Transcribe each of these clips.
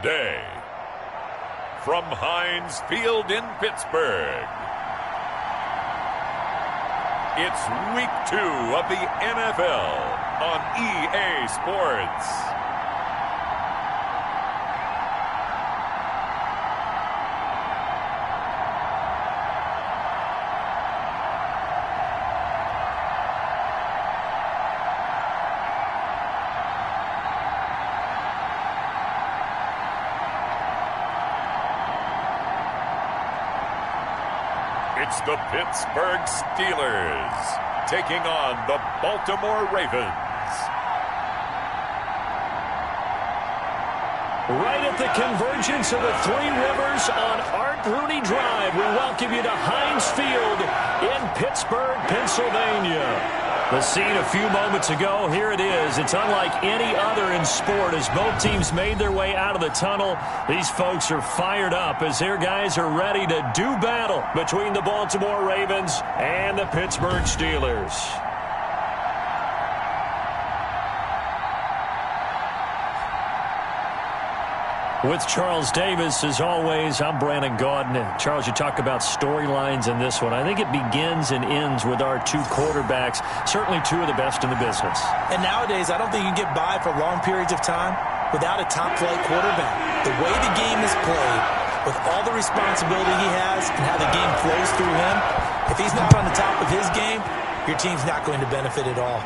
today, from Heinz Field in Pittsburgh, it's Week 2 of the NFL on EA Sports. It's the Pittsburgh Steelers taking on the Baltimore Ravens. Right at the convergence of the Three Rivers on Art Rooney Drive, we welcome you to Heinz Field in Pittsburgh, Pennsylvania. The scene a few moments ago, here it is. It's unlike any other in sport as both teams made their way out of the tunnel. These folks are fired up as their guys are ready to do battle between the Baltimore Ravens and the Pittsburgh Steelers. With Charles Davis, as always, I'm Brandon Gaudin. Charles, you talk about storylines in this one. I think it begins and ends with our two quarterbacks, certainly two of the best in the business. And nowadays, I don't think you can get by for long periods of time without a top-flight quarterback. The way the game is played, with all the responsibility he has and how the game flows through him, if he's not on the top of his game, your team's not going to benefit at all.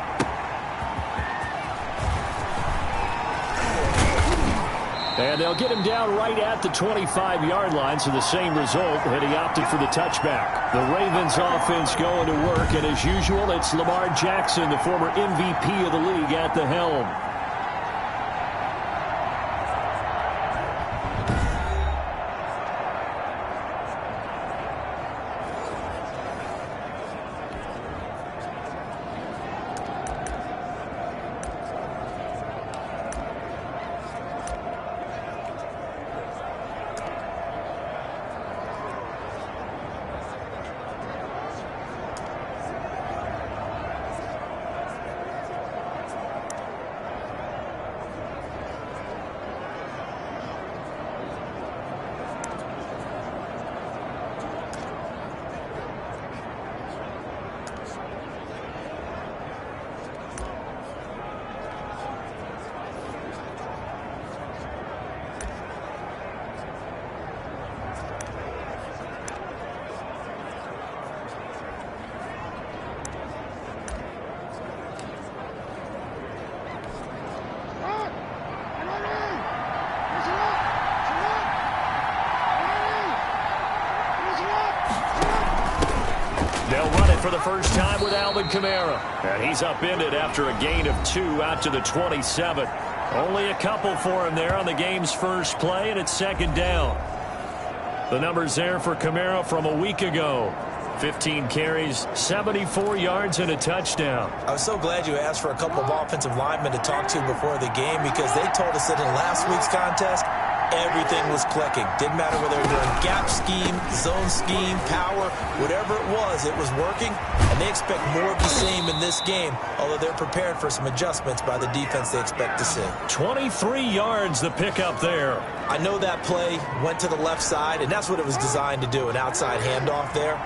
And they'll get him down right at the 25-yard line, so the same result, and he opted for the touchback. The Ravens offense going to work, and as usual, it's Lamar Jackson, the former MVP of the league, at the helm. For the first time with Alvin Kamara. And he's upended after a gain of 2 out to the 27. Only a couple for him there on the game's first play, and it's second down. The numbers there for Kamara from a week ago. 15 carries, 74 yards, and a touchdown. I was so glad you asked for a couple of offensive linemen to talk to before the game because they told us that in last week's contest, everything was clicking. Didn't matter whether they were doing gap scheme, zone scheme, power, whatever it was working. And they expect more of the same in this game, although they're prepared for some adjustments by the defense they expect to see. 23 yards the pickup there. I know that play went to the left side, and that's what it was designed to do, an outside handoff there.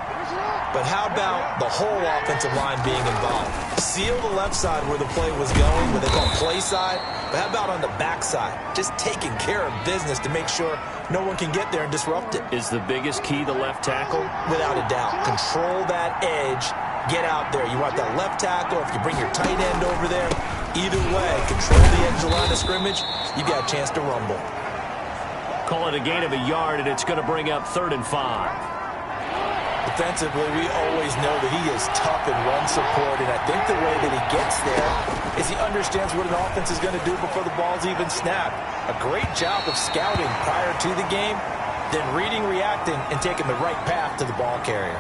But how about the whole offensive line being involved? Seal the left side where the play was going, what they call play side. But how about on the back side? Just taking care of business to make sure no one can get there and disrupt it. Is the biggest key the left tackle? Without a doubt. Control that edge. Get out there. You want that left tackle. If you bring your tight end over there, either way, control the edge of the line of scrimmage, you got a chance to rumble. Call it a gain of a yard, and it's going to bring up 3rd and 5. Defensively, we always know that he is tough in run support, and I think the way that he gets there is he understands what an offense is going to do before the ball's even snapped. A great job of scouting prior to the game, then reading, reacting, and taking the right path to the ball carrier.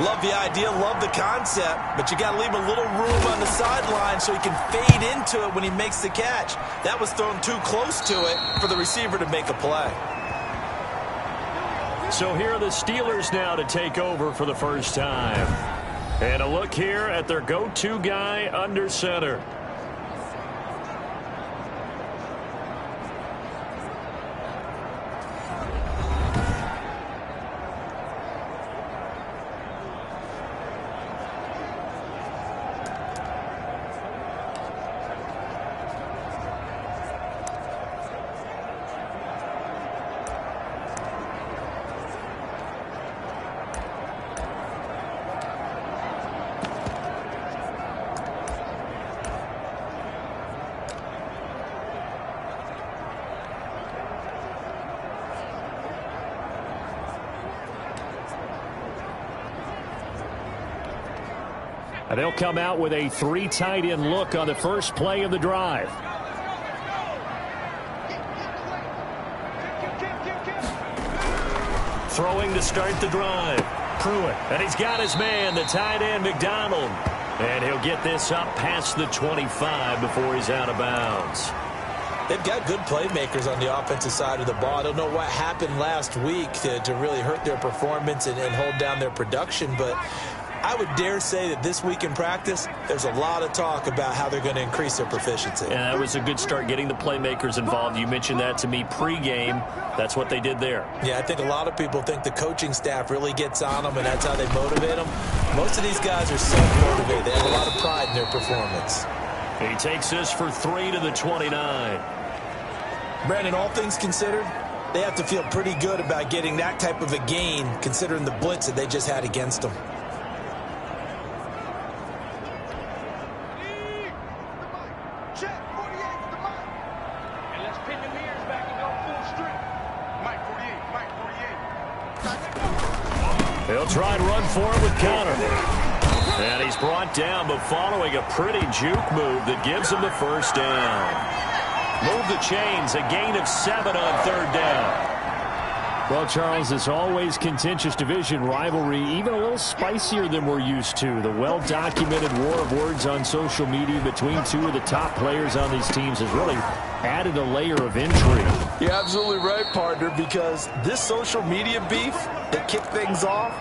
Love the idea, love the concept, but you got to leave a little room on the sideline so he can fade into it when he makes the catch. That was thrown too close to it for the receiver to make a play. So here are the Steelers now to take over for the first time. And a look here at their go-to guy under center. And they'll come out with a 3 tight end look on the first play of the drive. Throwing to start the drive. Pruitt. And he's got his man, the tight end, McDonald. And he'll get this up past the 25 before he's out of bounds. They've got good playmakers on the offensive side of the ball. I don't know what happened last week to really hurt their performance and hold down their production, but I would dare say that this week in practice, there's a lot of talk about how they're going to increase their proficiency. And that was a good start getting the playmakers involved. You mentioned that to me pregame. That's what they did there. Yeah, I think a lot of people think the coaching staff really gets on them, and that's how they motivate them. Most of these guys are self-motivated. They have a lot of pride in their performance. He takes this for 3 to the 29. Brandon, all things considered, they have to feel pretty good about getting that type of a gain, considering the blitz that they just had against them. He'll try and run for it with Connor. And he's brought down, but following a pretty juke move that gives him the first down. Move the chains, a gain of 7 on 3rd down. Well, Charles, it's always contentious division rivalry, even a little spicier than we're used to. The well-documented war of words on social media between 2 of the top players on these teams has really added a layer of intrigue. You're absolutely right, partner, because this social media beef that kicked things off,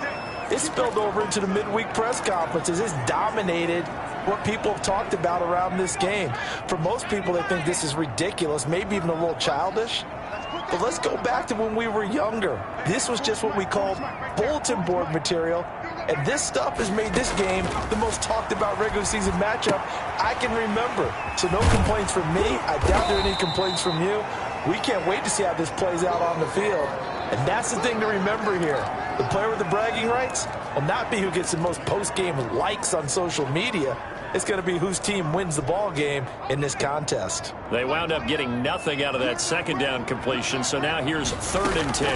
it spilled over into the midweek press conferences. It's dominated what people have talked about around this game. For most people, they think this is ridiculous, maybe even a little childish. But let's go back to when we were younger. This was just what we called bulletin board material, and this stuff has made this game the most talked about regular season matchup I can remember. So no complaints from me. I doubt there are any complaints from you. We can't wait to see how this plays out on the field. And that's the thing to remember here. The player with the bragging rights will not be who gets the most post-game likes on social media. It's going to be whose team wins the ball game in this contest. They wound up getting nothing out of that 2nd down completion, so now here's 3rd and 10.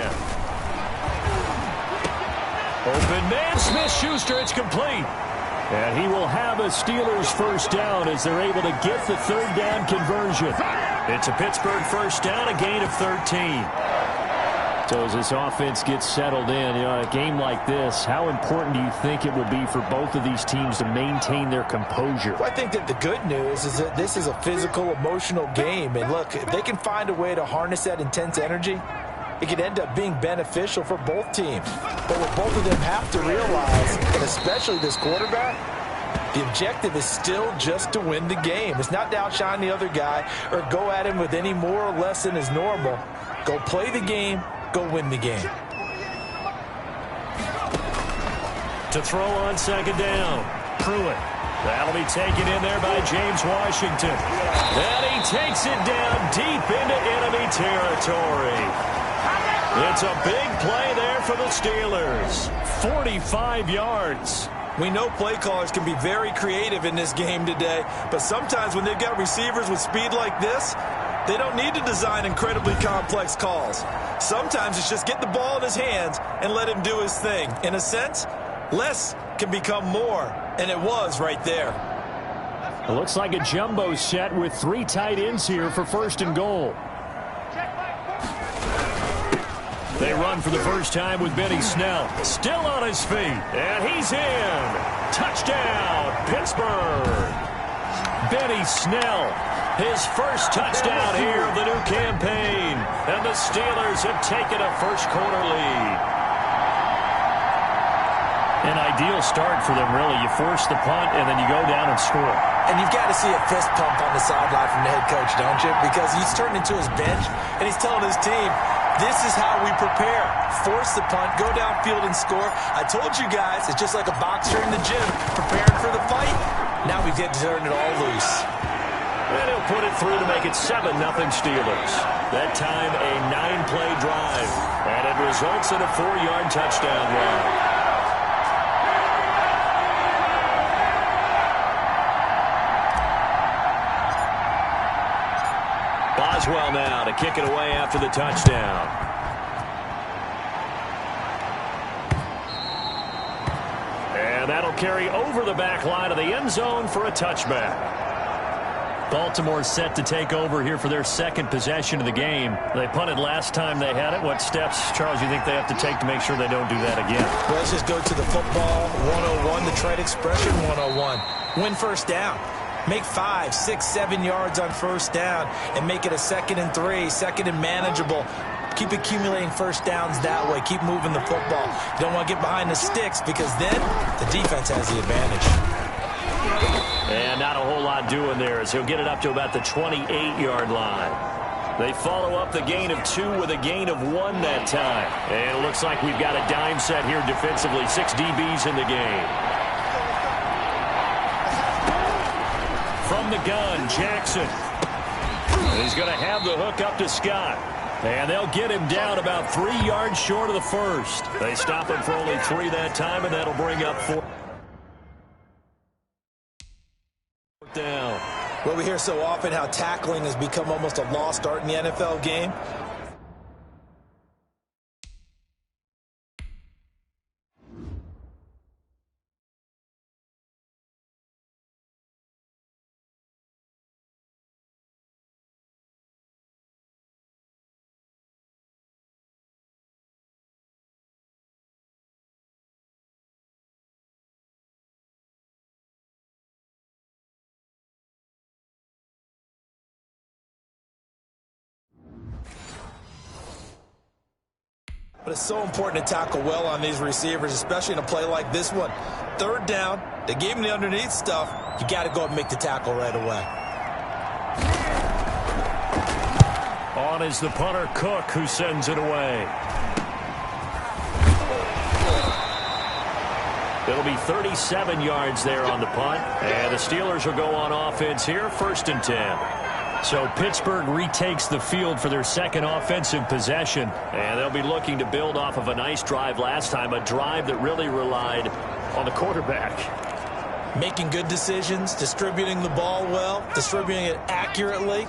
Open man, Smith-Schuster, it's complete. And he will have a Steelers first down as they're able to get the 3rd down conversion. It's a Pittsburgh first down, a gain of 13. So as this offense gets settled in, a game like this, how important do you think it will be for both of these teams to maintain their composure? Well, I think that the good news is that this is a physical, emotional game. And look, if they can find a way to harness that intense energy, it could end up being beneficial for both teams. But what both of them have to realize, and especially this quarterback, the objective is still just to win the game. It's not to outshine the other guy or go at him with any more or less than is normal. Go play the game. Go win the game. To throw on 2nd down, Pruitt. That'll be taken in there by James Washington. And he takes it down deep into enemy territory. It's a big play there for the Steelers. 45 yards. We know play callers can be very creative in this game today, but sometimes when they've got receivers with speed like this, they don't need to design incredibly complex calls. Sometimes it's just get the ball in his hands and let him do his thing. In a sense, less can become more, and it was right there. It looks like a jumbo set with 3 tight ends here for 1st and goal. They run for the first time with Benny Snell. Still on his feet, and he's in. Touchdown, Pittsburgh. Benny Snell, his first touchdown here of the new campaign. And the Steelers have taken a first-quarter lead. An ideal start for them, really. You force the punt, and then you go down and score. And you've got to see a fist pump on the sideline from the head coach, don't you? Because he's turned into his bench, and he's telling his team, this is how we prepare. Force the punt, go downfield and score. I told you guys, it's just like a boxer in the gym, preparing for the fight. Now we get to turn it all loose. And he'll put it through to make it 7-0 Steelers. That time a 9-play drive. And it results in a 4-yard touchdown run. Boswell now to kick it away after the touchdown. And And that'll carry over the back line of the end zone for a touchback. Baltimore set to take over here for their second possession of the game. They punted last time they had it. What steps, Charles, you think they have to take to make sure they don't do that again? Well, let's just go to the football 101, the trade expression 101. Win first down. Make 5, 6, 7 yards on first down and make it a 2nd and 3, 2nd and manageable. Keep accumulating first downs that way. Keep moving the football. You don't want to get behind the sticks because then the defense has the advantage. And not a whole lot doing there as he'll get it up to about the 28-yard line. They follow up the gain of 2 with a gain of 1 that time. And it looks like we've got a dime set here defensively. 6 DBs in the game. From the gun, Jackson. And he's going to have the hook up to Scott. And they'll get him down about 3 yards short of the first. They stop him for only 3 that time, and that'll bring up 4. Down. Well, we hear so often how tackling has become almost a lost art in the NFL game. But it's so important to tackle well on these receivers, especially in a play like this one. 3rd down, they gave him the underneath stuff. You got to go and make the tackle right away. On is the punter, Cook, who sends it away. It'll be 37 yards there on the punt. And the Steelers will go on offense here, 1st and 10. So Pittsburgh retakes the field for their second offensive possession. And they'll be looking to build off of a nice drive last time, a drive that really relied on the quarterback. Making good decisions, distributing the ball well, distributing it accurately.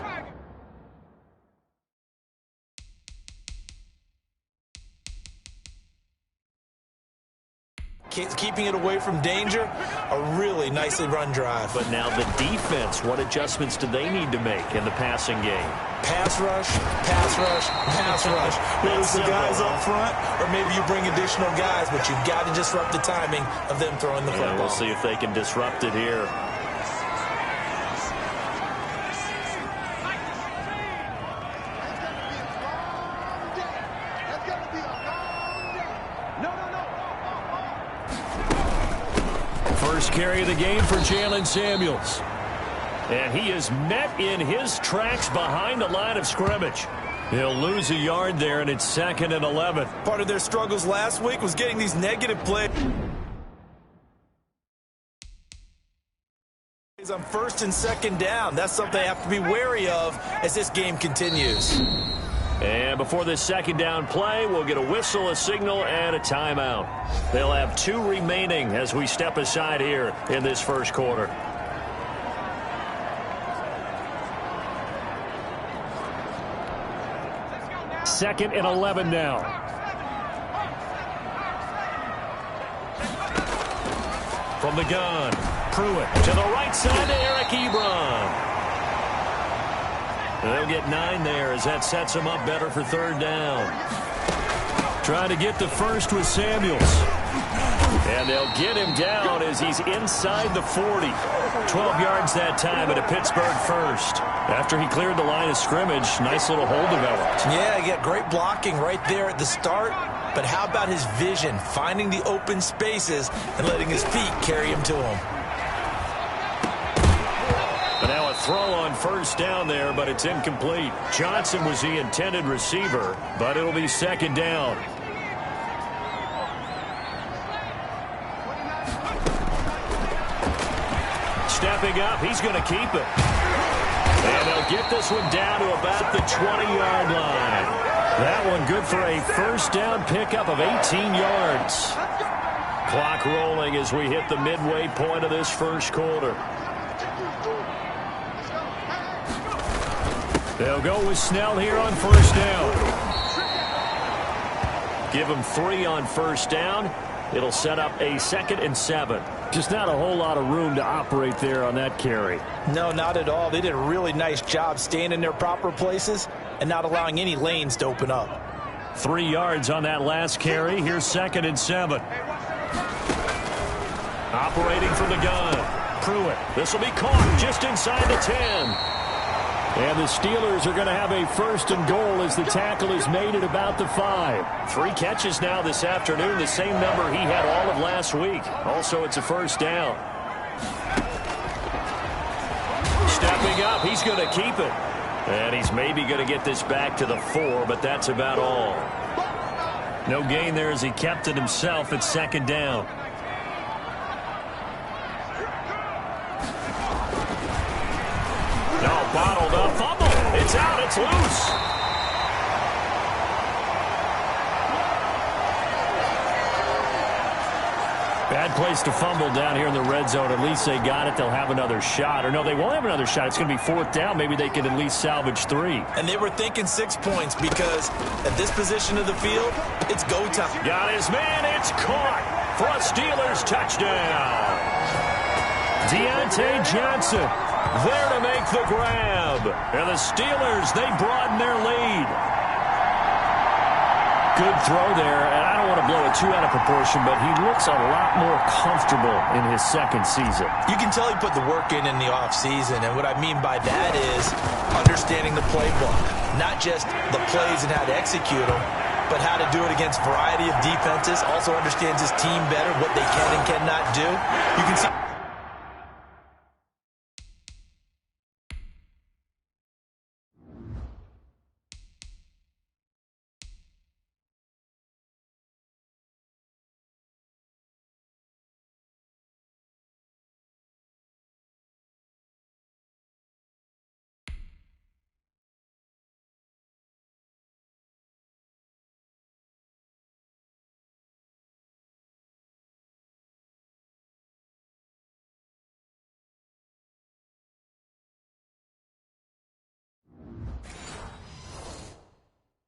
Keeping it away from danger, a really nicely run drive. But now the defense, what adjustments do they need to make in the passing game? Pass rush, pass rush, pass rush. Whether it's the guys up front or maybe you bring additional guys, but you've got to disrupt the timing of them throwing the football. And we'll see if they can disrupt it here. First carry of the game for Jalen Samuels. And he is met in his tracks behind the line of scrimmage. He'll lose a yard there, and it's 2nd and 11. Part of their struggles last week was getting these negative plays on 1st and 2nd down. That's something they have to be wary of as this game continues. And before this 2nd down play, we'll get a whistle, a signal, and a timeout. They'll have 2 remaining as we step aside here in this first quarter. Second and 11 now. From the gun, Pruitt to the right side to Eric Ebron. They'll get 9 there as that sets them up better for 3rd down. Trying to get the first with Samuels. And they'll get him down as he's inside the 40. 12 yards that time at a Pittsburgh first. After he cleared the line of scrimmage, nice little hole developed. Yeah, he got great blocking right there at the start. But how about his vision, finding the open spaces and letting his feet carry him to him. But now a throw on 1st down there, but it's incomplete. Johnson was the intended receiver, but it'll be 2nd down. Stepping up, he's going to keep it. And they'll get this one down to about the 20-yard line. That one good for a 1st down pickup of 18 yards. Clock rolling as we hit the midway point of this first quarter. They'll go with Snell here on 1st down. Give him 3 on 1st down. It'll set up a 2nd and 7. Just not a whole lot of room to operate there on that carry. No, not at all. They did a really nice job staying in their proper places and not allowing any lanes to open up. 3 yards on that last carry. Here's 2nd and 7. Operating from the gun. Pruitt. This will be caught just inside the 10. And the Steelers are going to have a 1st and goal as the tackle is made at about the 5. 3 catches now this afternoon, the same number he had all of last week. Also, it's a 1st down. Stepping up, he's going to keep it. And he's maybe going to get this back to the 4, but that's about all. No gain there as he kept it himself at 2nd down. No, bottled up, fumble. It's out, it's loose. Bad place to fumble down here in the red zone. At least they got it. They'll have another shot. Or no, they won't have another shot. It's going to be 4th down. Maybe they can at least salvage 3. And they were thinking 6 points because at this position of the field, it's go time. Got his man. It's caught for a Steelers touchdown. Deontay Johnson there to make the grab. And the Steelers, they broaden their lead. Good throw there, and I don't want to blow it too out of proportion, but he looks a lot more comfortable in his 2nd season. You can tell he put the work in the offseason, and what I mean by that is understanding the playbook. Not just the plays and how to execute them, but how to do it against a variety of defenses. Also understands his team better, what they can and cannot do. You can see...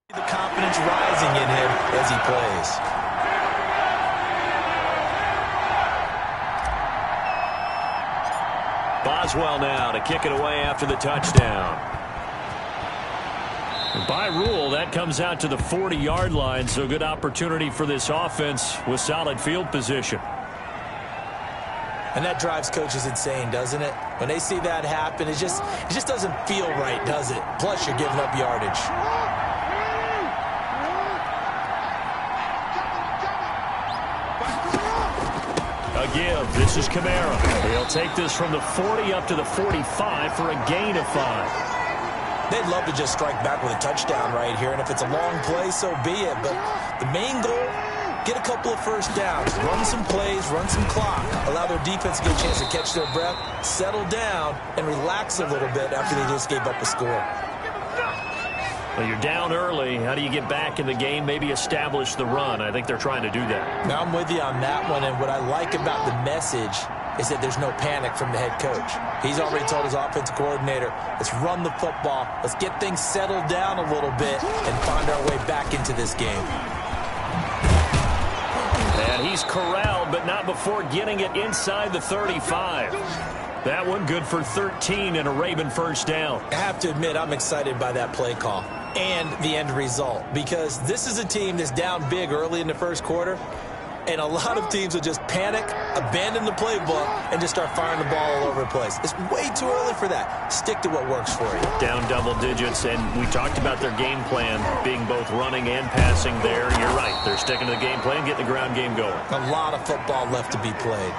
the confidence rising in him as he plays. Boswell now to kick it away after the touchdown. By rule, that comes out to the 40-yard line, so good opportunity for this offense with solid field position. And that drives coaches insane, doesn't it? When they see that happen, it just doesn't feel right, does it? Plus, you're giving up yardage. A give. This is Kamara. He'll take this from the 40 up to the 45 for a gain of 5. They'd love to just strike back with a touchdown right here, and if it's a long play, so be it. But the main goal, get a couple of 1st downs, run some plays, run some clock, allow their defense to get a chance to catch their breath, settle down, and relax a little bit after they just gave up a score. Well, you're down early. How do you get back in the game? Maybe establish the run. I think they're trying to do that. Now, I'm with you on that one, and what I like about the message is that there's no panic from the head coach. He's already told his offensive coordinator, let's run the football, let's get things settled down a little bit and find our way back into this game. And he's corralled, but not before getting it inside the 35. That one good for 13 and a Raven 1st down. I have to admit, I'm excited by that play call and the end result, because this is a team that's down big early in the 1st quarter, and a lot of teams will just panic, abandon the playbook, and just start firing the ball all over the place. It's way too early for that. Stick to what works for you. Down double digits, and we talked about their game plan being both running and passing there. You're right. They're sticking to the game plan, getting the ground game going. A lot of football left to be played.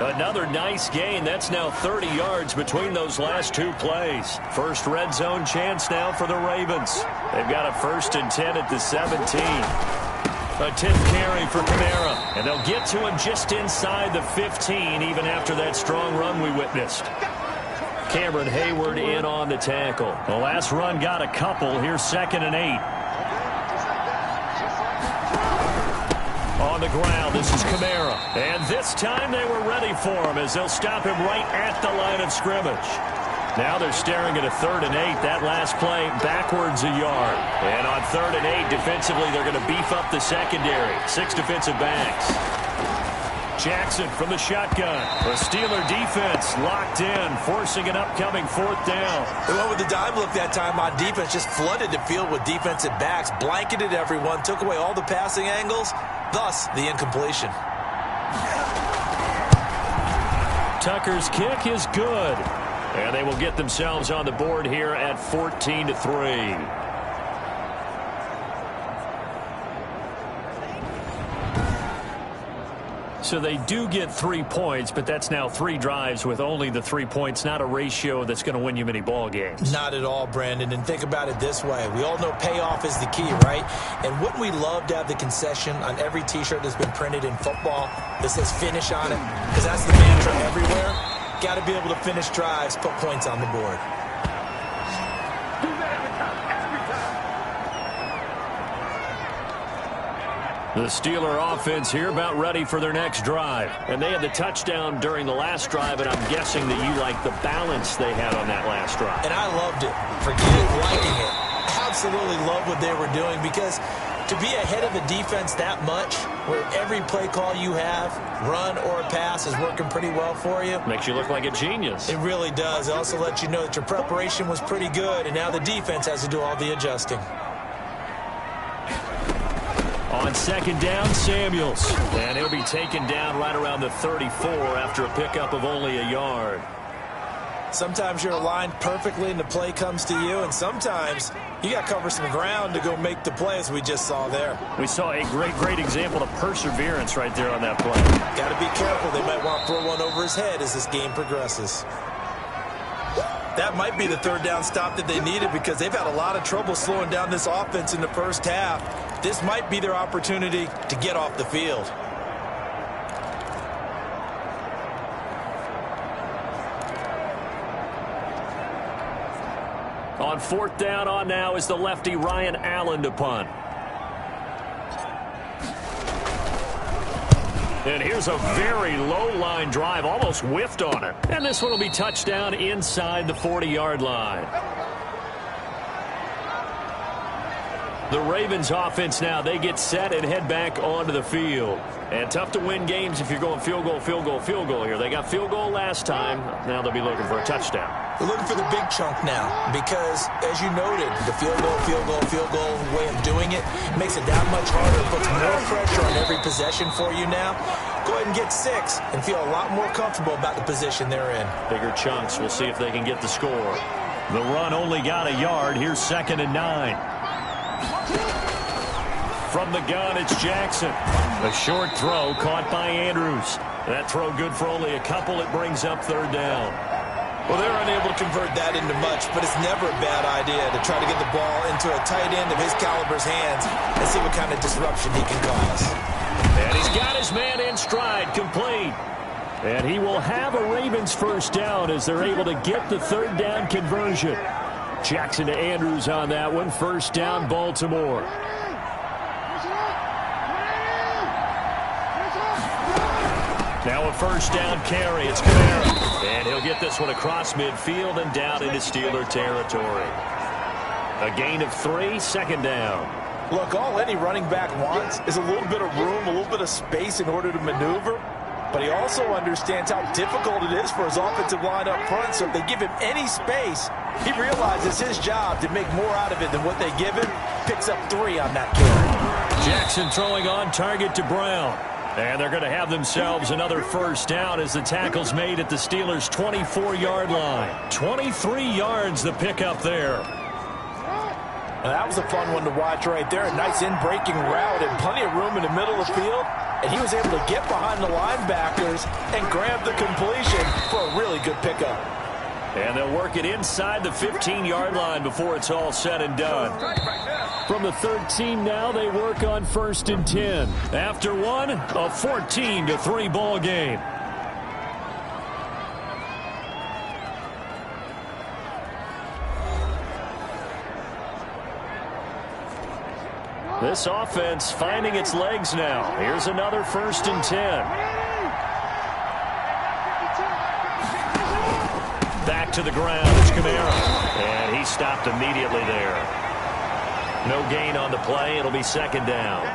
Another nice gain. That's now 30 yards between those last 2 plays. First red zone chance now for the Ravens. They've got a 1st and 10 at the 17. A 10th carry for Kamara. And they'll get to him just inside the 15, even after that strong run we witnessed. Cameron Hayward in on the tackle. The last run got a couple. Here's 2nd and 8. On the ground, this is Kamara. And this time they were ready for him as they'll stop him right at the line of scrimmage. Now they're staring at a 3rd and 8. That last play backwards a yard. And on 3rd and 8, defensively, they're going to beef up the secondary. 6 defensive backs. Jackson from the shotgun. The Steeler defense locked in, forcing an upcoming 4th down. They went with the dime look that time on defense, just flooded the field with defensive backs, blanketed everyone, took away all the passing angles, thus the incompletion. Tucker's kick is good. And they will get themselves on the board here at 14-3. So they do get 3 points, but that's now 3 drives with only the 3 points, not a ratio that's going to win you many ball games. Not at all, Brandon. And think about it this way. We all know payoff is the key, right? And wouldn't we love to have the concession on every T-shirt that's been printed in football that says finish on it? Because that's the mantra everywhere. Got to be able to finish drives, put points on the board. The Steeler offense here about ready for their next drive. And they had the touchdown during the last drive, and I'm guessing that you like the balance they had on that last drive. And I loved it. Forget liking it. Absolutely love what they were doing, because to be ahead of a defense that much, where every play call you have, run or pass, is working pretty well for you. Makes you look like a genius. It really does. It also lets you know that your preparation was pretty good, and now the defense has to do all the adjusting. On 2nd down, Samuels. And he'll be taken down right around the 34 after a pickup of only a yard. Sometimes you're aligned perfectly and the play comes to you, and sometimes you got to cover some ground to go make the play, as we just saw there. We saw a great example of perseverance right there on that play. Got to be careful. They might want to throw one over his head as this game progresses. That might be the 3rd down stop that they needed, because they've had a lot of trouble slowing down this offense in the first half. This might be their opportunity to get off the field. On 4th down on now is the lefty Ryan Allen to punt. And here's a very low-line drive, almost whiffed on it. And this one will be touchdown inside the 40-yard line. The Ravens offense now, they get set and head back onto the field. And tough to win games if you're going field goal here. They got field goal last time. Now they'll be looking for a touchdown. They're looking for the big chunk now, because, as you noted, the field goal way of doing it makes it that much harder. It puts more pressure on every possession for you now. Go ahead and get 6 and feel a lot more comfortable about the position they're in. Bigger chunks. We'll see if they can get the score. The run only got a yard. Here's 2nd and 9. From the gun, it's Jackson. A short throw caught by Andrews. That throw good for only a couple. It brings up 3rd down. Well, they're unable to convert that into much, but it's never a bad idea to try to get the ball into a tight end of his caliber's hands and see what kind of disruption he can cause. And he's got his man in stride, complete. And he will have a Ravens 1st down as they're able to get the 3rd down conversion. Jackson to Andrews on that one. 1st down, Baltimore. Now a 1st down carry. It's Kamara. And he'll get this one across midfield and down into Steeler territory. A gain of 3, 2nd down. Look, all any running back wants is a little bit of room, a little bit of space in order to maneuver. But he also understands how difficult it is for his offensive line up front. So if they give him any space, he realizes his job to make more out of it than what they give him. Picks up 3 on that carry. Jackson throwing on target to Brown. And they're going to have themselves another 1st down as the tackle's made at the Steelers' 24-yard line. 23 yards the pickup there. Now, that was a fun one to watch right there. A nice in-breaking route and plenty of room in the middle of the field. And he was able to get behind the linebackers and grab the completion for a really good pickup. And they'll work it inside the 15-yard line before it's all said and done. From the 13 now, they work on 1st and 10. After one, a 14-3 ball game. This offense finding its legs now. Here's another 1st and 10. Back back to the ground. It's Kamara. And he stopped immediately there. No gain on the play. It'll be second down.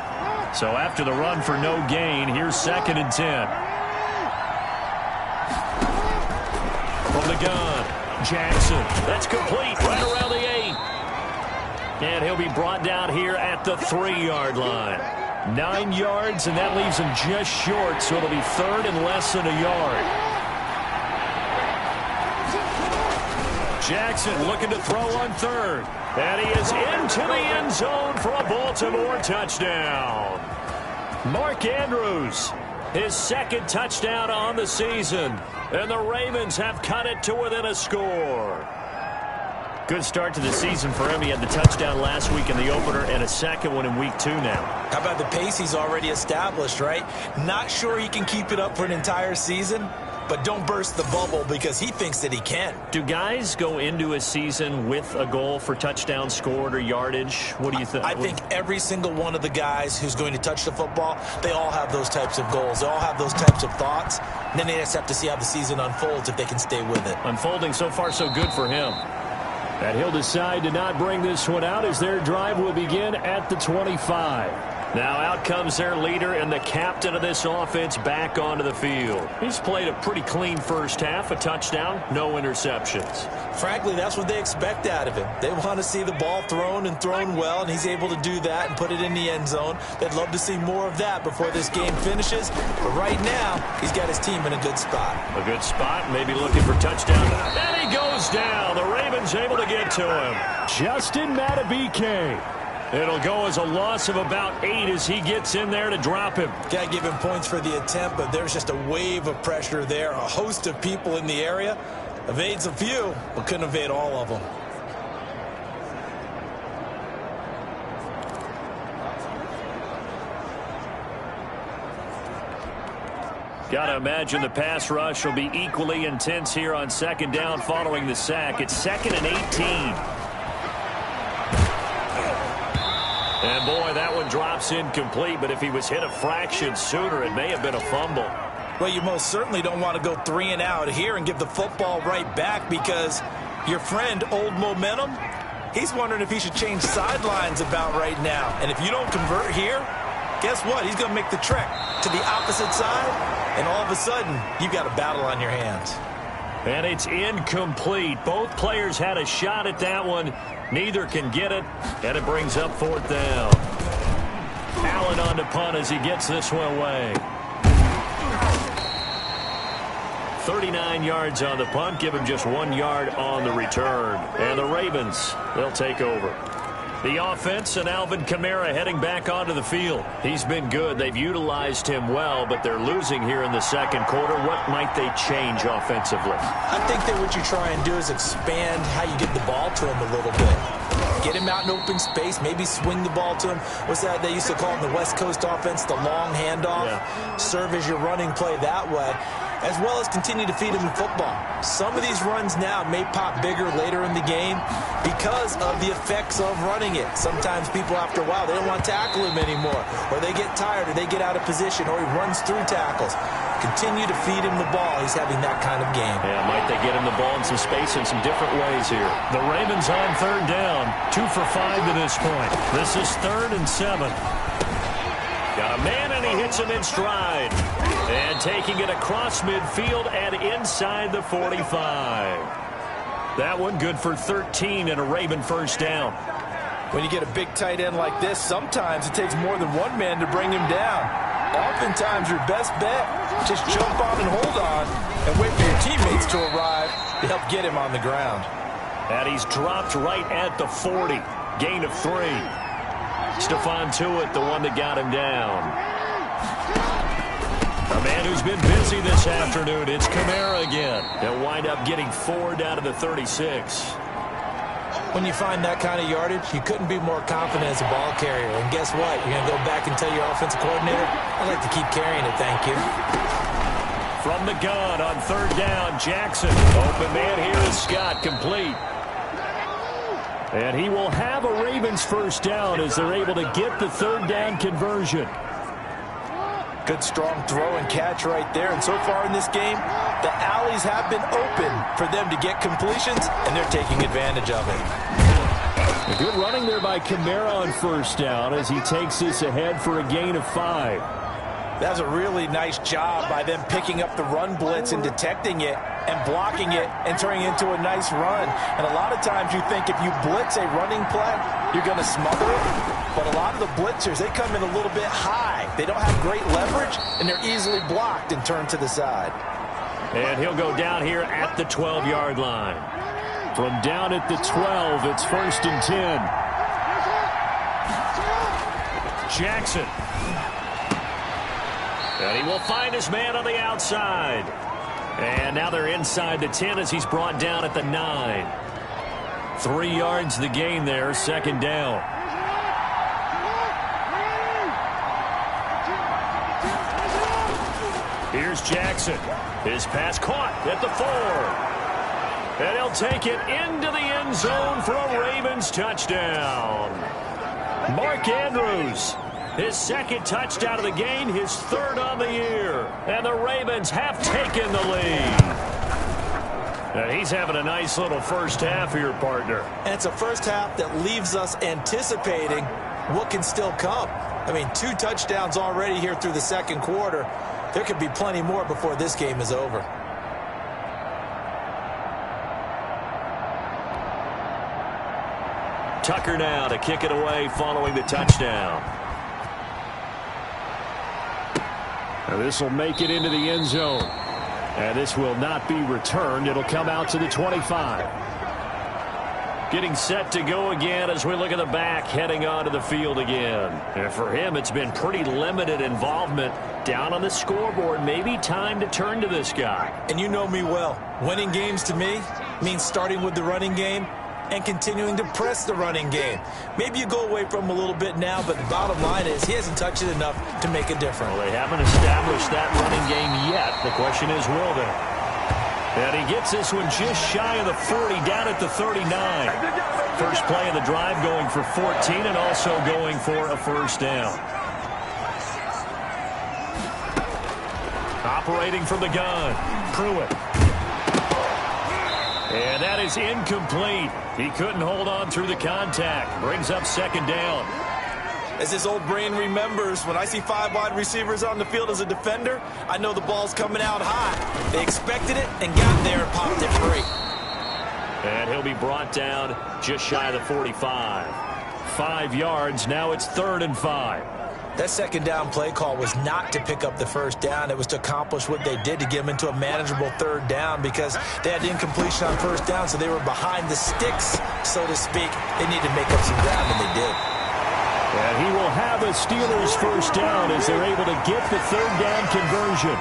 So after the run for no gain, here's 2nd and 10. From the gun, Jackson. That's complete right around the 8. And he'll be brought down here at the 3-yard line. 9 yards, and that leaves him just short, so it'll be 3rd and less than a yard. Jackson looking to throw on 3rd. And he is into the end zone for a Baltimore touchdown. Mark Andrews, his 2nd touchdown on the season. And the Ravens have cut it to within a score. Good start to the season for him. He had the touchdown last week in the opener and a 2nd one in week 2 now. How about the pace he's already established, right? Not sure he can keep it up for an entire season, but don't burst the bubble because he thinks that he can. Do guys go into a season with a goal for touchdowns scored or yardage? What do you think? I think every single one of the guys who's going to touch the football, they all have those types of goals. They all have those types of thoughts. And then they just have to see how the season unfolds if they can stay with it. Unfolding so far so good for him. And he'll decide to not bring this one out as their drive will begin at the 25. Now out comes their leader and the captain of this offense back onto the field. He's played a pretty clean first half, a touchdown, no interceptions. Frankly, that's what they expect out of him. They want to see the ball thrown and thrown well, and he's able to do that and put it in the end zone. They'd love to see more of that before this game finishes. But right now, he's got his team in a good spot. A good spot, maybe looking for touchdown. And he goes down. The Ravens able to get to him. Justin Madubuike. It'll go as a loss of about 8 as he gets in there to drop him. Got to give him points for the attempt, but there's just a wave of pressure there. A host of people in the area. Evades a few, but couldn't evade all of them. Got to imagine the pass rush will be equally intense here on 2nd down following the sack. It's 2nd and 18. And boy, that one drops incomplete, but if he was hit a fraction sooner, it may have been a fumble. Well, you most certainly don't want to go 3 and out here and give the football right back because your friend, Old Momentum, he's wondering if he should change sidelines about right now. And if you don't convert here, guess what? He's going to make the trek to the opposite side, and all of a sudden, you've got a battle on your hands. And it's incomplete. Both players had a shot at that one. Neither can get it, and it brings up 4th down. Allen on to punt as he gets this one away. 39 yards on the punt, give him just 1 yard on the return. And the Ravens, they'll take over. The offense and Alvin Kamara heading back onto the field. He's been good. They've utilized him well, but they're losing here in the 2nd quarter. What might they change offensively? I think that what you try and do is expand how you get the ball to him a little bit. Get him out in open space, maybe swing the ball to him. What's that they used to call in the West Coast offense, the long handoff? Yeah. Serve as your running play that way, as well as continue to feed him the football. Some of these runs now may pop bigger later in the game because of the effects of running it. Sometimes people, after a while, they don't want to tackle him anymore, or they get tired, or they get out of position, or he runs through tackles. Continue to feed him the ball. He's having that kind of game. Yeah, might they get him the ball in some space in some different ways here. The Ravens on 3rd down, 2 for 5 to this point. This is 3rd and 7. Got a man, and he hits him in stride. And taking it across midfield and inside the 45. That one good for 13 and a Raven 1st down. When you get a big tight end like this, sometimes it takes more than one man to bring him down. Oftentimes, your best bet, just jump on and hold on and wait for your teammates to arrive to help get him on the ground. And he's dropped right at the 40. Gain of 3. Stephon Tuitt, the one that got him down. A man who's been busy this afternoon. It's Kamara again. They'll wind up getting 4 down to the 36. When you find that kind of yardage, you couldn't be more confident as a ball carrier. And guess what? You're going to go back and tell your offensive coordinator, I'd like to keep carrying it, thank you. From the gun on 3rd down, Jackson. Open man here is Scott, complete. And he will have a Ravens 1st down as they're able to get the 3rd down conversion. Good, strong throw and catch right there. And so far in this game, the alleys have been open for them to get completions, and they're taking advantage of it. A good running there by Kamara on first down as he takes this ahead for a gain of 5. That's a really nice job by them picking up the run blitz and detecting it and blocking it and turning it into a nice run. And a lot of times you think if you blitz a running play, you're going to smother it. But a lot of the blitzers, they come in a little bit high. They don't have great leverage, and they're easily blocked and turned to the side. And he'll go down here at the 12-yard line. From down at the 12, it's 1st and 10. Jackson. And he will find his man on the outside. And now they're inside the 10 as he's brought down at the 9. 3 yards the gain there, 2nd down. Here's Jackson. His pass caught at the 4. And he'll take it into the end zone for a Ravens touchdown. Mark Andrews. His 2nd touchdown of the game, his 3rd on the year. And the Ravens have taken the lead. And he's having a nice little first half here, partner. And it's a first half that leaves us anticipating what can still come. I mean, 2 touchdowns already here through the 2nd quarter. There could be plenty more before this game is over. Tucker now to kick it away following the touchdown. And this will make it into the end zone. And this will not be returned. It'll come out to the 25. Getting set to go again as we look at the back heading onto the field again. And for him, it's been pretty limited involvement down on the scoreboard. Maybe time to turn to this guy. And you know me well. Winning games to me means starting with the running game and continuing to press the running game. Maybe you go away from him a little bit now, but the bottom line is he hasn't touched it enough to make a difference. Well, they haven't established that running game yet. The question is, will they? And he gets this one just shy of the 40, down at the 39. First play of the drive going for 14 and also going for a first down. Operating from the gun, Pruitt. And that is incomplete. He couldn't hold on through the contact. Brings up 2nd down. As his old brain remembers, when I see 5 wide receivers on the field as a defender, I know the ball's coming out high. They expected it and got there and popped it free. And he'll be brought down just shy of the 45. 5 yards. Now it's 3rd and 5. That 2nd down play call was not to pick up the first down. It was to accomplish what they did to get them into a manageable 3rd down because they had incompletion on first down, so they were behind the sticks, so to speak. They needed to make up some ground, and they did. And he will have a Steelers first down as they're able to get the 3rd down conversion.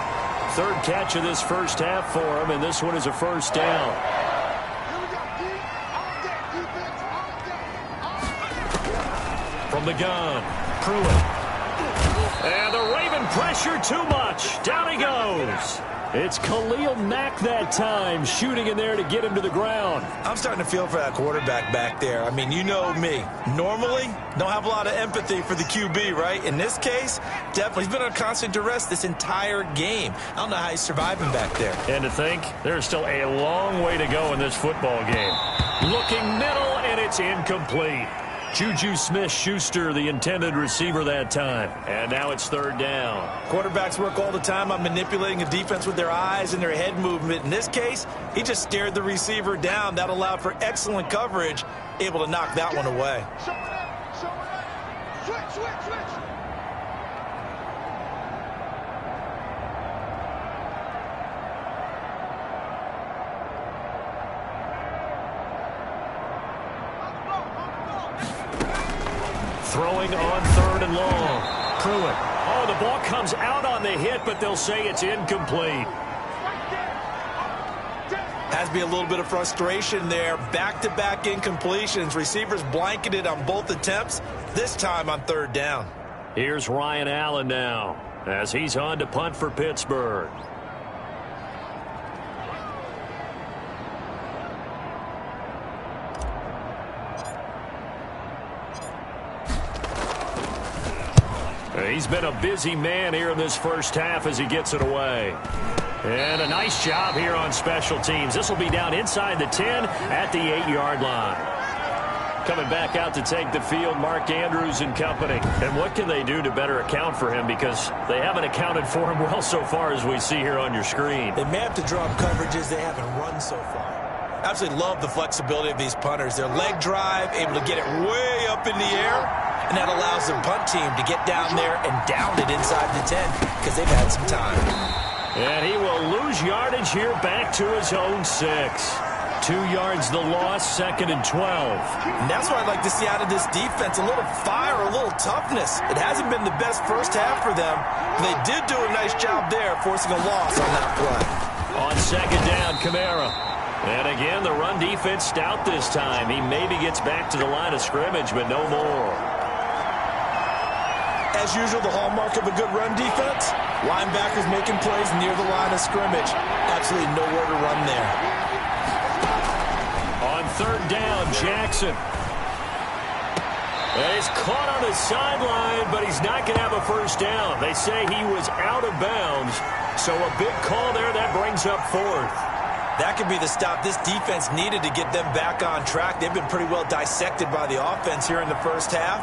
3rd catch of this first half for him, and this one is a first down. From the gun, Pruitt. And the Raven pressure too much. Down he goes. It's Khalil Mack that time, shooting in there to get him to the ground. I'm starting to feel for that quarterback back there. I mean, you know me. Normally, don't have a lot of empathy for the QB, right? In this case, definitely. He's been under constant duress this entire game. I don't know how he's surviving back there. And to think, there's still a long way to go in this football game. Looking middle, and it's incomplete. Juju Smith-Schuster, the intended receiver that time. And now it's 3rd down. Quarterbacks work all the time on manipulating a defense with their eyes and their head movement. In this case, he just stared the receiver down. That allowed for excellent coverage, able to knock that one away. Switch. Throwing on 3rd and long. Pruitt. Oh, the ball comes out on the hit, but they'll say it's incomplete. Has to be a little bit of frustration there. Back-to-back incompletions. Receivers blanketed on both attempts, this time on 3rd down. Here's Ryan Allen now as he's on to punt for Pittsburgh. He's been a busy man here in this first half as he gets it away. And a nice job here on special teams. This will be down inside the 10 at the 8-yard line. Coming back out to take the field, Mark Andrews and company. And what can they do to better account for him? Because they haven't accounted for him well so far, as we see here on your screen. They may have to draw up coverages they haven't run so far. Absolutely love the flexibility of these punters. Their leg drive, able to get it way up in the air, and that allows the punt team to get down there and down it inside the 10 because they've had some time. And he will lose yardage here back to his own 6. 2 yards the loss, 2nd and 12. And that's what I'd like to see out of this defense, a little fire, a little toughness. It hasn't been the best first half for them. They did do a nice job there, forcing a loss on that play. On 2nd down, Kamara. And again, the run defense stout this time. He maybe gets back to the line of scrimmage, but no more. As usual, the hallmark of a good run defense, linebackers making plays near the line of scrimmage. Absolutely nowhere to run there. On 3rd down, Jackson. And he's caught on the sideline, but he's not going to have a first down. They say he was out of bounds, so a big call there. That brings up 4th. That could be the stop this defense needed to get them back on track. They've been pretty well dissected by the offense here in the first half.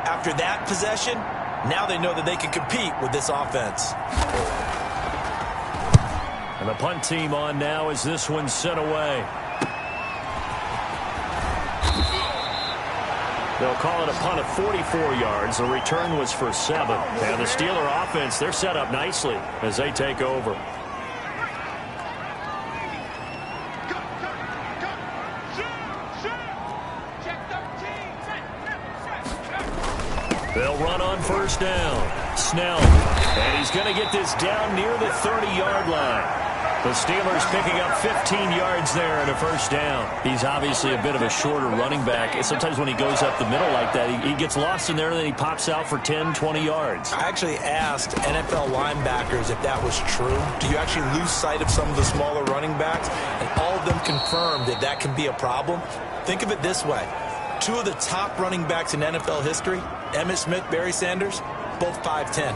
After that possession, now they know that they can compete with this offense. And the punt team on now as this one's sent away. They'll call it a punt of 44 yards. The return was for 7. And the Steeler offense, they're set up nicely as they take over. They'll run on 1st down. Snell. And he's going to get this down near the 30-yard line. The Steelers picking up 15 yards there and a first down. He's obviously a bit of a shorter running back. Sometimes when he goes up the middle like that, he gets lost in there and then he pops out for 10, 20 yards. I actually asked NFL linebackers if that was true. Do you actually lose sight of some of the smaller running backs? And all of them confirmed that that can be a problem. Think of it this way. 2 of the top running backs in NFL history, Emmitt Smith, Barry Sanders, both 5'10".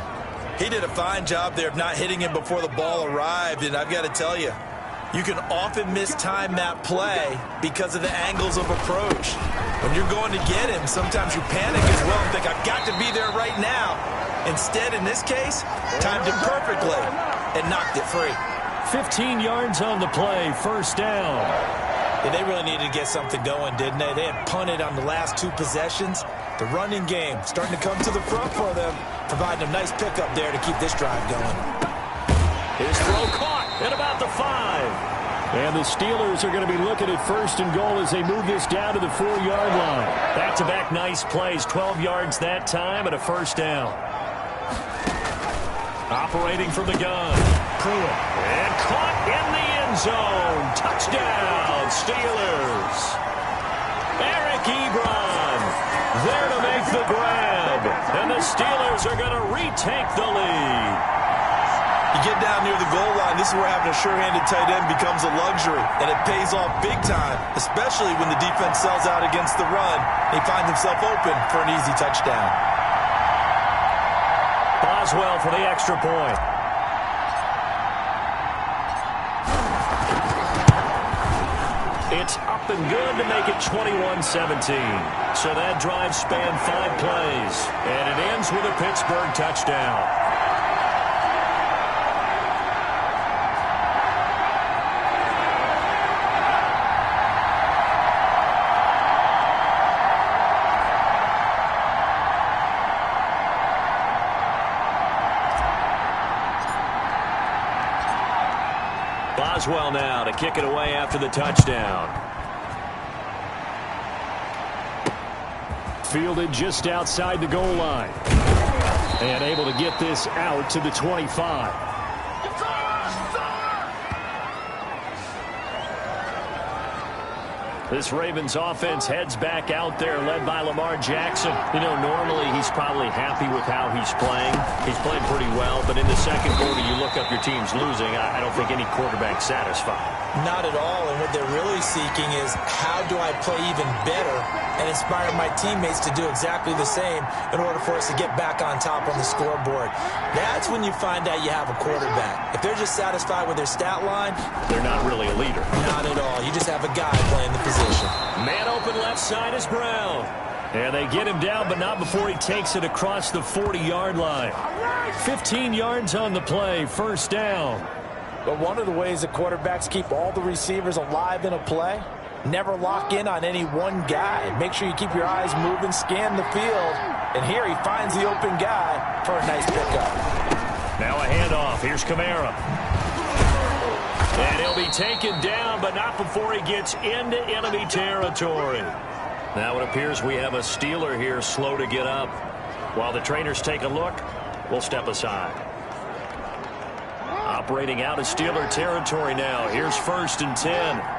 He did a fine job there of not hitting him before the ball arrived, and I've got to tell you, you can often mistime that play because of the angles of approach. When you're going to get him, sometimes you panic as well and think, I've got to be there right now. Instead, in this case, timed it perfectly and knocked it free. 15 yards on the play, first down. Yeah, they really needed to get something going, didn't they? They had punted on the last 2 possessions. The running game starting to come to the front for them, providing a nice pickup there to keep this drive going. His throw caught at about the 5. And the Steelers are going to be looking at 1st and goal as they move this down to the 4-yard line. Back-to-back nice plays, 12 yards that time and a first down. Operating from the gun. Pruitt. And caught in the end zone. Touchdown, Steelers. Eric Ebron there to make the grab. And the Steelers are going to retake the lead. You get down near the goal line, this is where having a sure-handed tight end becomes a luxury. And it pays off big time, especially when the defense sells out against the run. And he finds himself open for an easy touchdown. Boswell for the extra point. It's up and good to make it 21-17. So that drive spanned 5 plays. And it ends with a Pittsburgh touchdown. Boswell now to kick it away after the touchdown. Fielded just outside the goal line. And able to get this out to the 25. This Ravens offense heads back out there, led by Lamar Jackson. You know, normally he's probably happy with how he's playing. He's playing pretty well, but in the second quarter, you look up your team's losing. I don't think any quarterback's satisfied. Not at all, and what they're really seeking is how do I play even better and inspire my teammates to do exactly the same in order for us to get back on top on the scoreboard. That's when you find out you have a quarterback. If they're just satisfied with their stat line, they're not really a leader. Not at all. You just have a guy playing the position. Man open left side is Brown. And they get him down, but not before he takes it across the 40-yard line. 15 yards on the play, first down. But one of the ways the quarterbacks keep all the receivers alive in a play, never lock in on any one guy. Make sure you keep your eyes moving, scan the field. And here he finds the open guy for a nice pickup. Now a handoff. Here's Kamara. And he'll be taken down, but not before he gets into enemy territory. Now it appears we have a Steeler here slow to get up. While the trainers take a look, we'll step aside. Operating out of Steeler territory now. Here's 1st and 10.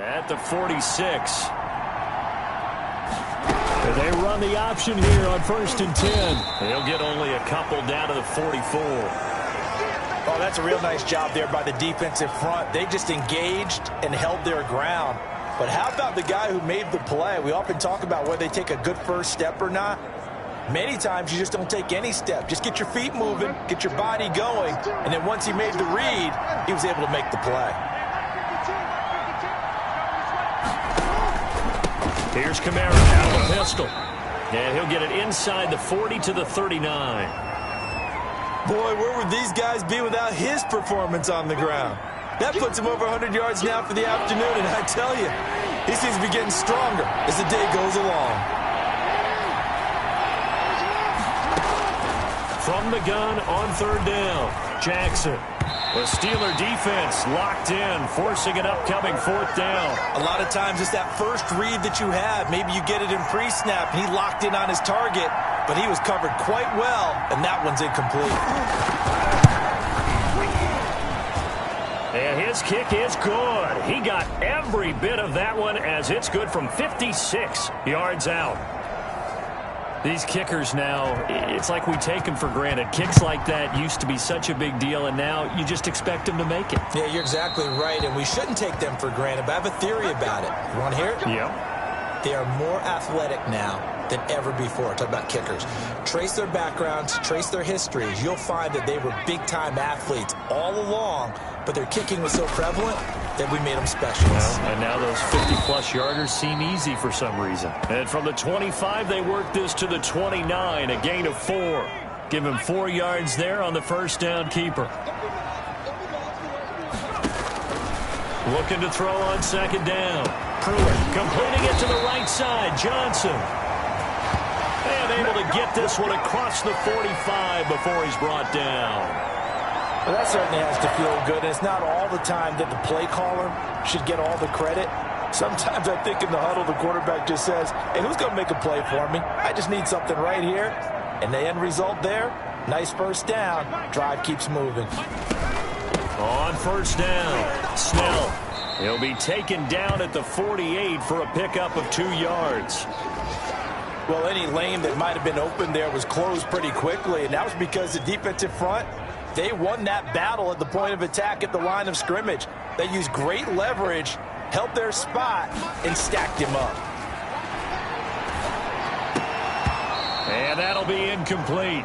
At the 46. They run the option here on 1st and 10. They'll get only a couple down to the 44. Oh, that's a real nice job there by the defensive front. They just engaged and held their ground. But how about the guy who made the play? We often talk about whether they take a good first step or not. Many times you just don't take any step. Just get your feet moving, get your body going, and then once he made the read, he was able to make the play. Here's Kamara out of the pistol. And he'll get it inside the 40 to the 39. Boy, where would these guys be without his performance on the ground? That puts him over 100 yards now for the afternoon, and I tell you, he seems to be getting stronger as the day goes along. From the gun on 3rd down, Jackson. The Steeler defense locked in, forcing an upcoming 4th down. A lot of times it's that first read that you have. Maybe you get it in pre-snap, and he locked in on his target, but he was covered quite well, and that one's incomplete. And his kick is good. He got every bit of that one as it's good from 56 yards out. These kickers now, it's like we take them for granted. Kicks like that used to be such a big deal, and now you just expect them to make it. Yeah, you're exactly right, and we shouldn't take them for granted, but I have a theory about it. You want to hear it? Yep. They are more athletic now than ever before. Talk about kickers. Trace their backgrounds, trace their histories. You'll find that they were big-time athletes all along, but their kicking was so prevalent that we made them specialists. Well, and now those 50-plus yarders seem easy for some reason. And from the 25, they work this to the 29, a gain of 4. Give him 4 yards there on the first down keeper. Looking to throw on 2nd down. Pruitt completing it to the right side. Johnson. And able to get this one across the 45 before he's brought down. Well, that certainly has to feel good, and it's not all the time that the play caller should get all the credit. Sometimes I think in the huddle, the quarterback just says, hey, who's going to make a play for me? I just need something right here. And the end result there, nice first down. Drive keeps moving. On 1st down, Snell. He'll be taken down at the 48 for a pickup of 2 yards. Well, any lane that might have been open there was closed pretty quickly, and that was because the defensive front, they won that battle at the point of attack at the line of scrimmage. They used great leverage, held their spot, and stacked him up. And that'll be incomplete.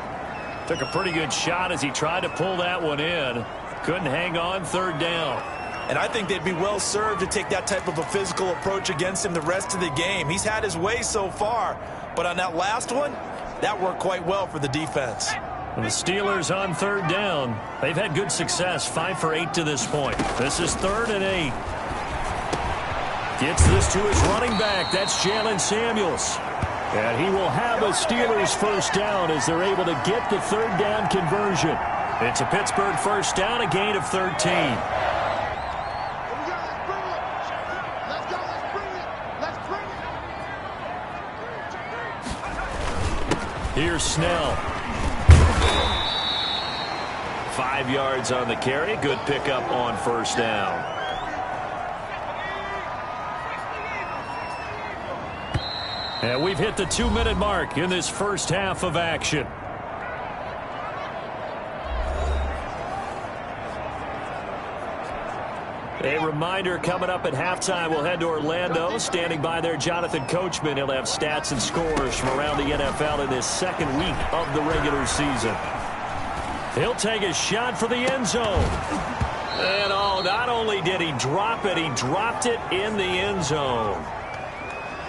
Took a pretty good shot as he tried to pull that one in. Couldn't hang on, third down. And I think they'd be well served to take that type of a physical approach against him the rest of the game. He's had his way so far, but on that last one, that worked quite well for the defense. And the Steelers on third down. They've had good success, 5 for 8 to this point. This is 3rd and 8. Gets this to his running back. That's Jalen Samuels. And he will have a Steelers first down as they're able to get the third down conversion. It's a Pittsburgh first down, a gain of 13. Here's Snell. 5 yards on the carry. Good pickup on first down. And we've hit the 2-minute mark in this first half of action. A reminder, coming up at halftime, we'll head to Orlando. Standing by there, Jonathan Coachman. He'll have stats and scores from around the NFL in this second week of the regular season. He'll take a shot for the end zone. And not only did he drop it, he dropped it in the end zone.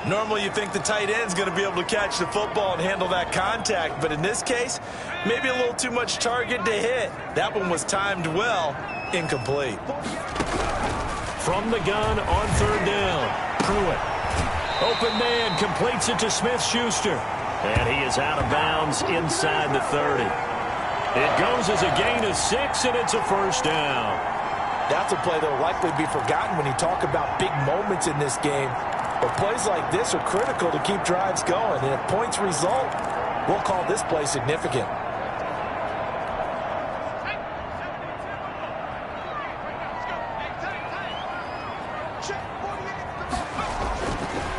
Normally you think the tight end's going to be able to catch the football and handle that contact, but in this case, maybe a little too much target to hit. That one was timed well, incomplete. From the gun on third down, Pruitt. Open man, completes it to Smith-Schuster. And he is out of bounds inside the 30. It goes as a gain of 6, and it's a first down. That's a play that will likely be forgotten when you talk about big moments in this game. But plays like this are critical to keep drives going. And if points result, we'll call this play significant.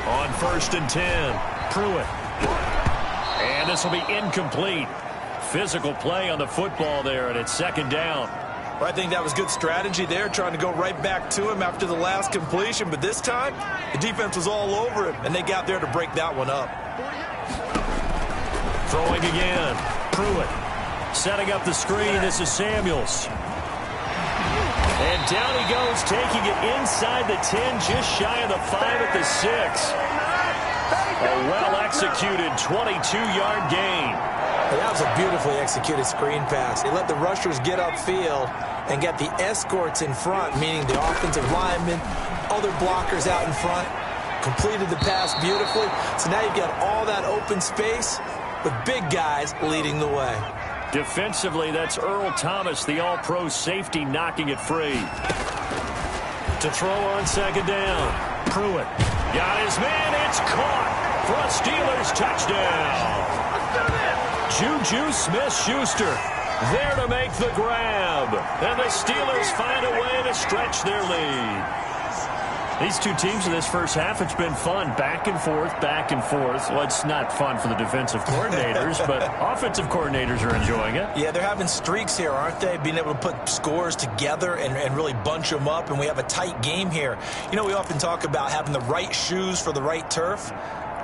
On 1st and 10, Pruitt. And this will be incomplete. Physical play on the football there, and it's 2nd down. Well, I think that was good strategy there, trying to go right back to him after the last completion. But this time, the defense was all over him, and they got there to break that one up. Throwing again. Pruitt setting up the screen. This is Samuels. And down he goes, taking it inside the 10, just shy of the 5 at the 6. A well-executed 22-yard gain. That was a beautifully executed screen pass. They let the rushers get upfield and get the escorts in front, meaning the offensive linemen, other blockers out in front, completed the pass beautifully. So now you've got all that open space with big guys leading the way. Defensively, that's Earl Thomas, the all-pro safety, knocking it free. To throw on 2nd down, Pruitt. Got his man, it's caught for a Steelers touchdown. Juju Smith-Schuster there to make the grab. And the Steelers find a way to stretch their lead. These two teams in this first half, it's been fun. Back and forth, back and forth. Well, it's not fun for the defensive coordinators, but offensive coordinators are enjoying it. Yeah, they're having streaks here, aren't they? Being able to put scores together and really bunch them up, and we have a tight game here. You know, we often talk about having the right shoes for the right turf.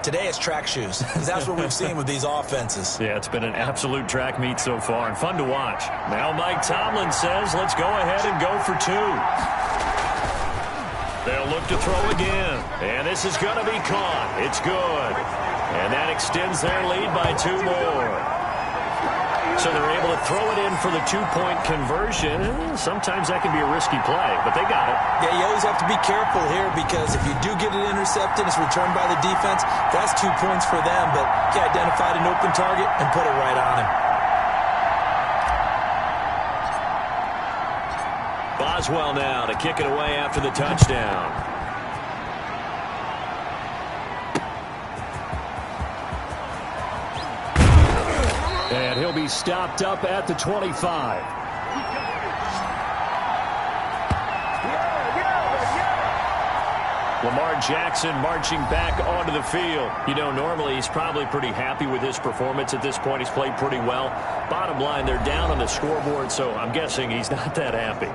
Today it's track shoes. That's what we've seen with these offenses. Yeah, it's been an absolute track meet so far and fun to watch. Now Mike Tomlin says, let's go ahead and go for 2. They'll look to throw again. And this is going to be caught. It's good. And that extends their lead by 2 more. So they're able to throw it in for the 2-point conversion. Sometimes that can be a risky play, but they got it. Yeah, you always have to be careful here because if you do get it intercepted, it's returned by the defense. That's 2 points for them, but he identified an open target and put it right on him. Boswell now to kick it away after the touchdown. And he'll be stopped up at the 25. Lamar Jackson marching back onto the field. You know, normally he's probably pretty happy with his performance at this point. He's played pretty well. Bottom line, they're down on the scoreboard, so I'm guessing he's not that happy.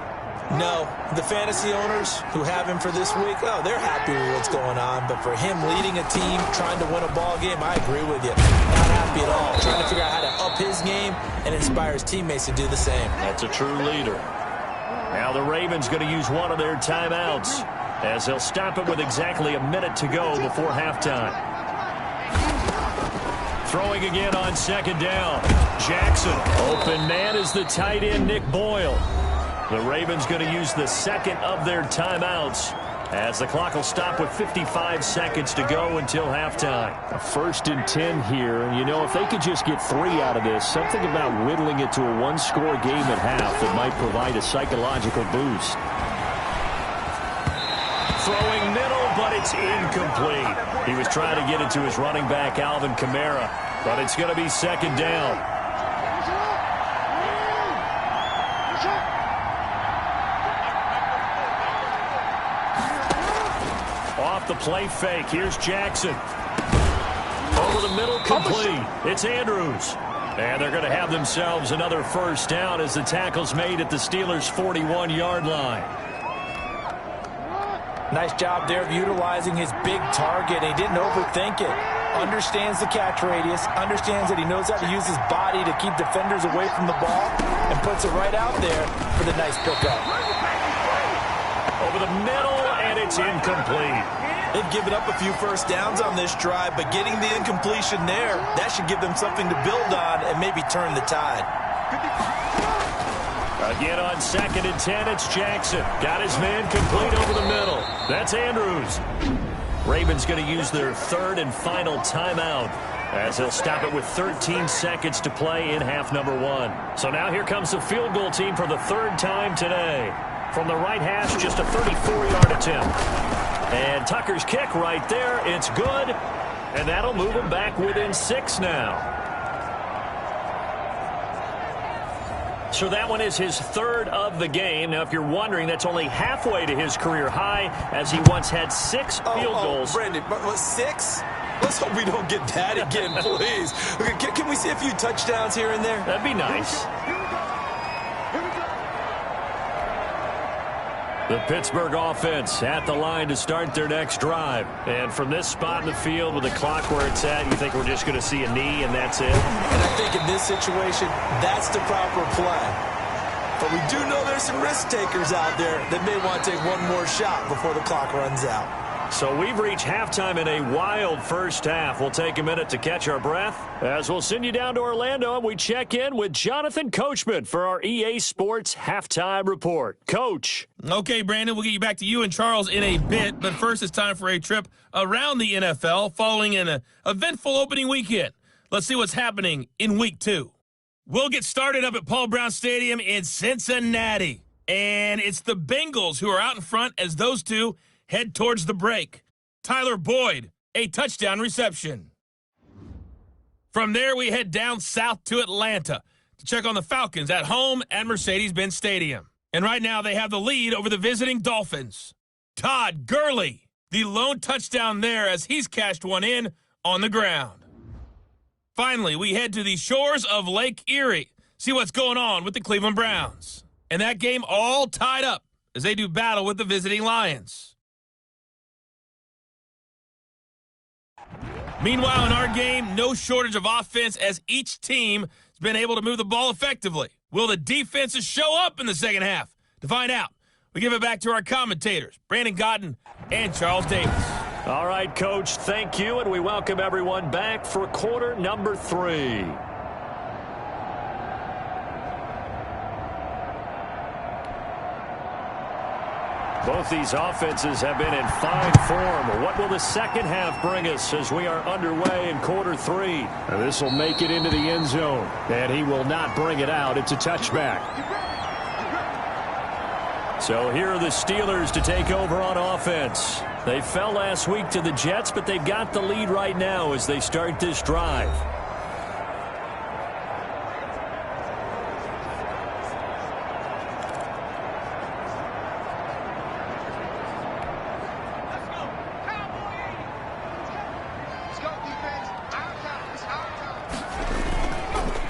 No, the fantasy owners who have him for this week, oh, they're happy with what's going on. But for him leading a team, trying to win a ball game, I agree with you. Not happy at all. Trying to figure out how to up his game and inspire his teammates to do the same. That's a true leader. Now the Ravens going to use one of their timeouts as they'll stop it with exactly a minute to go before halftime. Throwing again on second down. Jackson. Open man is the tight end, Nick Boyle. The Ravens going to use the second of their timeouts as the clock will stop with 55 seconds to go until halftime. A 1st and 10 here, and you know, if they could just get 3 out of this, something about whittling it to a one-score game at half that might provide a psychological boost. Throwing middle, but it's incomplete. He was trying to get it to his running back, Alvin Kamara, but it's going to be second down. Off the play fake, here's Jackson. Over the middle, complete. It's Andrews. And they're going to have themselves another first down as the tackle's made at the Steelers' 41-yard line. Nice job there of utilizing his big target. He didn't overthink it. Understands the catch radius. Understands that he knows how to use his body to keep defenders away from the ball. And puts it right out there for the nice pickup. Over the middle, and it's incomplete. They've given up a few first downs on this drive, but getting the incompletion there, that should give them something to build on and maybe turn the tide. Again on 2nd and 10, it's Jackson. Got his man complete over the middle. That's Andrews. Ravens going to use their 3rd and final timeout as they'll stop it with 13 seconds to play in half number 1. So now here comes the field goal team for the 3rd time today. From the right hash, just a 34-yard attempt. And Tucker's kick right there. It's good. And that'll move him back within 6 now. So that one is his 3rd of the game. Now, if you're wondering, that's only halfway to his career high, as he once had 6 field goals. Brandon, but 6? Let's hope we don't get that again, please. Can we see a few touchdowns here and there? That'd be nice. The Pittsburgh offense at the line to start their next drive. And from this spot in the field with the clock where it's at, you think we're just going to see a knee and that's it? And I think in this situation, that's the proper play. But we do know there's some risk takers out there that may want to take one more shot before the clock runs out. So we've reached halftime in a wild first half. We'll take a minute to catch our breath as we'll send you down to Orlando and we check in with Jonathan Coachman for our EA Sports Halftime Report. Coach. Okay, Brandon, we'll get you back to you and Charles in a bit, but first it's time for a trip around the NFL following an eventful opening weekend. Let's see what's happening in Week 2. We'll get started up at Paul Brown Stadium in Cincinnati, and it's the Bengals who are out in front as those two head towards the break. Tyler Boyd, a touchdown reception. From there, we head down south to Atlanta to check on the Falcons at home at Mercedes-Benz Stadium. And right now, they have the lead over the visiting Dolphins. Todd Gurley, the lone touchdown there as he's cashed one in on the ground. Finally, we head to the shores of Lake Erie, see what's going on with the Cleveland Browns. And that game all tied up as they do battle with the visiting Lions. Meanwhile, in our game, no shortage of offense as each team has been able to move the ball effectively. Will the defenses show up in the second half? To find out, we give it back to our commentators, Brandon Gotten and Charles Davis. All right, Coach, thank you, and we welcome everyone back for quarter number 3. Both these offenses have been in fine form. What will the second half bring us as we are underway in quarter 3? This will make it into the end zone, and he will not bring it out. It's a touchback. So here are the Steelers to take over on offense. They fell last week to the Jets, but they've got the lead right now as they start this drive.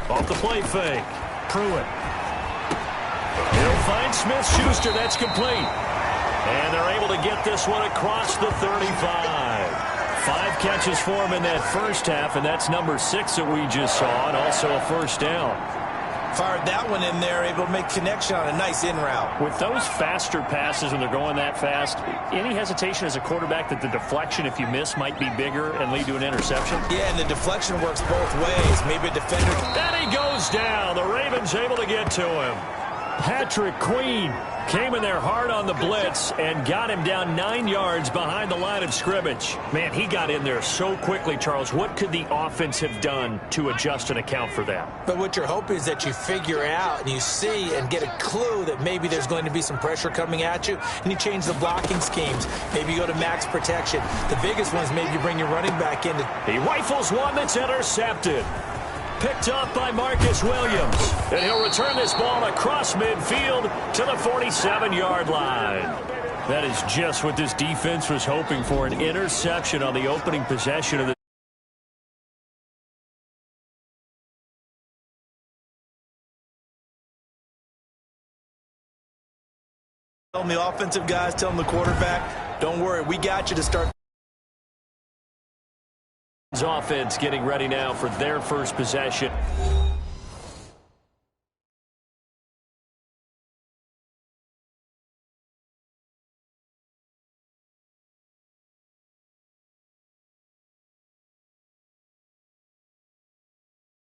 Off the play fake. Pruitt. He'll find Smith-Schuster. That's complete. And they're able to get this one across the 35. 5 catches for him in that first half, and that's number 6 that we just saw, and also a first down. Fired that one in there, able to make connection on a nice in route. With those faster passes when they're going that fast, any hesitation as a quarterback that the deflection, if you miss, might be bigger and lead to an interception? Yeah, and the deflection works both ways. Maybe a defender. And he goes down. The Ravens able to get to him. Patrick Queen came in there hard on the blitz and got him down 9 yards behind the line of scrimmage. Man, he got in there so quickly, Charles. What could the offense have done to adjust and account for that? But what you're hoping is that you figure out and you see and get a clue that maybe there's going to be some pressure coming at you, and you change the blocking schemes. Maybe you go to max protection. The biggest one is maybe you bring your running back in. He rifles one that's intercepted. Picked up by Marcus Williams. And he'll return this ball across midfield to the 47-yard line. That is just what this defense was hoping for, an interception on the opening possession of the Telling the offensive guys, telling the quarterback, don't worry, we got you to start. offense getting ready now for their first possession.